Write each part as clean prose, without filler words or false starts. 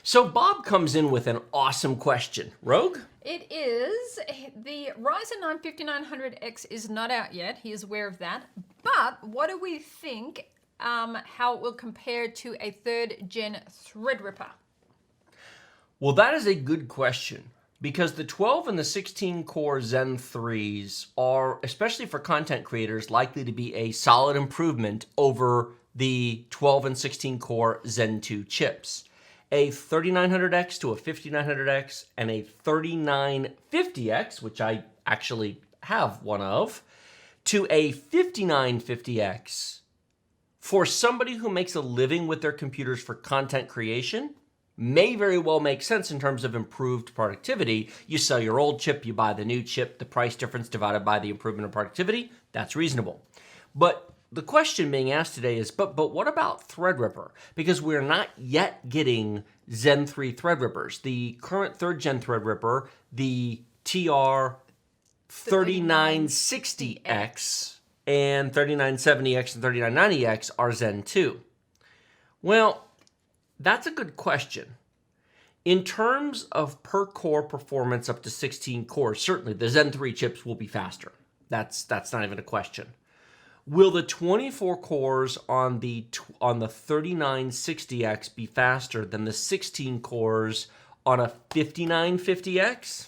So Bob comes in with an awesome question. Rogue? It is. The Ryzen 9 5900X is not out yet. He is aware of that. But what do we think how it will compare to a 3rd Gen Threadripper? Well, that is a good question because the 12 and the 16 core Zen 3s are, especially for content creators, likely to be a solid improvement over the 12 and 16 core Zen 2 chips. A 3900X to a 5900X and a 3950X, which I actually have one of, to a 5950X, for somebody who makes a living with their computers for content creation, may very well make sense in terms of improved productivity. You sell your old chip, you buy the new chip, the price difference divided by the improvement in productivity, that's reasonable. But the question being asked today is, but what about Threadripper? Because we're not yet getting Zen 3 Threadrippers. The current 3rd Gen Threadripper, the TR 3960X and 3970X and 3990X are Zen 2. Well, that's a good question. In terms of per core performance up to 16 cores, certainly the Zen 3 chips will be faster. That's not even a question. Will the 24 cores on the 3960X be faster than the 16 cores on a 5950X?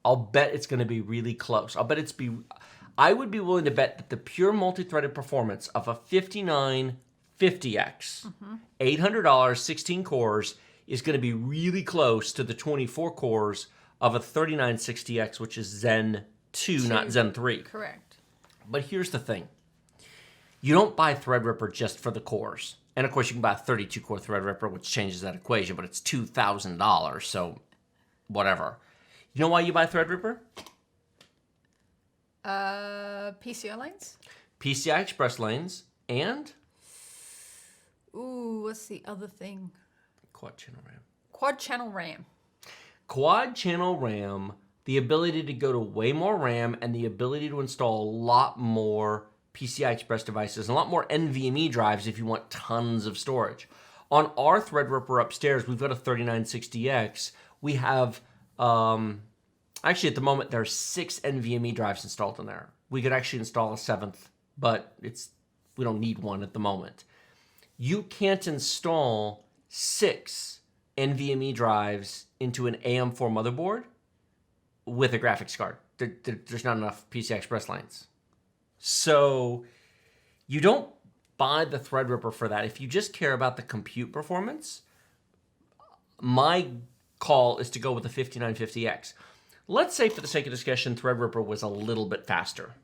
I'll bet it's going to be really close. I would be willing to bet that the pure multi-threaded performance of a 5950X, $800, 16 cores, is going to be really close to the 24 cores of a 3960X, which is Zen 2, not Zen 3. Correct. But here's the thing. You don't buy Threadripper just for the cores. And of course, you can buy a 32-core Threadripper, which changes that equation, but it's $2,000, so whatever. You know why you buy Threadripper? PCI lanes? PCI Express lanes and? Ooh, what's the other thing? Quad channel RAM. Quad channel RAM. Quad channel RAM, the ability to go to way more RAM and the ability to install a lot more PCI Express devices and a lot more NVMe drives if you want tons of storage. On our Threadripper upstairs, we've got a 3960X. We have, actually at the moment, there are 6 NVMe drives installed in there. We could actually install a 7th, but we don't need one at the moment. You can't install 6 NVMe drives into an AM4 motherboard with a graphics card. There's not enough PCI Express lanes. So you don't buy the Threadripper for that. If you just care about the compute performance, my call is to go with the 5950X. Let's say, for the sake of discussion, Threadripper was a little bit faster.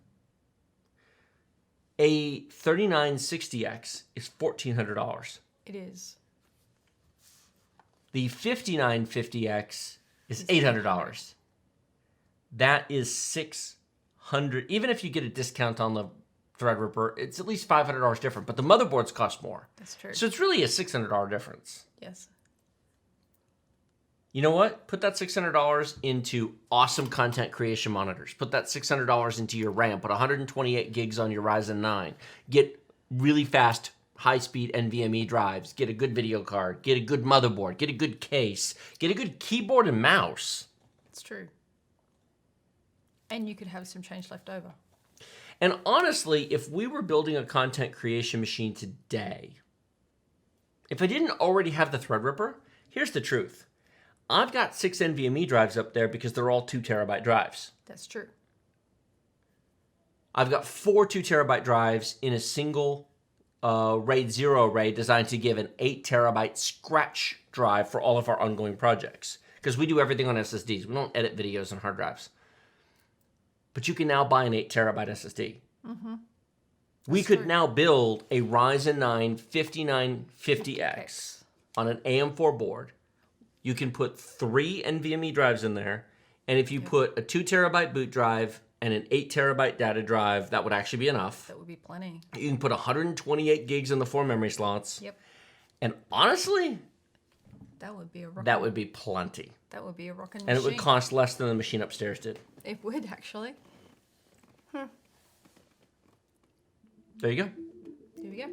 A 3960X is $1,400. It is. The 5950X is $800. That is $600. Even if you get a discount on the Threadripper, it's at least $500 different. But the motherboards cost more. That's true. So it's really a $600 difference. Yes. You know what? Put that $600 into awesome content creation monitors. Put that $600 into your RAM. Put 128 gigs on your Ryzen 9. Get really fast, high-speed NVMe drives. Get a good video card. Get a good motherboard. Get a good case. Get a good keyboard and mouse. It's true. And you could have some change left over. And honestly, if we were building a content creation machine today, if I didn't already have the Threadripper, here's the truth. I've got 6 NVMe drives up there because they're all 2 terabyte drives. That's true. I've got 4 2 terabyte drives in a single RAID 0 array designed to give an 8 terabyte scratch drive for all of our ongoing projects. Because we do everything on SSDs. We don't edit videos on hard drives. But you can now buy an 8 terabyte SSD. Mm-hmm. We could now build a Ryzen 9 5950X on an AM4 board. You can put 3 NVMe drives in there. And if you put a 2 terabyte boot drive and an 8 terabyte data drive, that would actually be enough. That would be plenty. You can put 128 gigs in the 4 memory slots. Yep. And honestly, that would be a rockin'. That would be plenty. That would be a rockin' And machine. it would cost less than the machine upstairs did. It would, actually. There you go. There we go.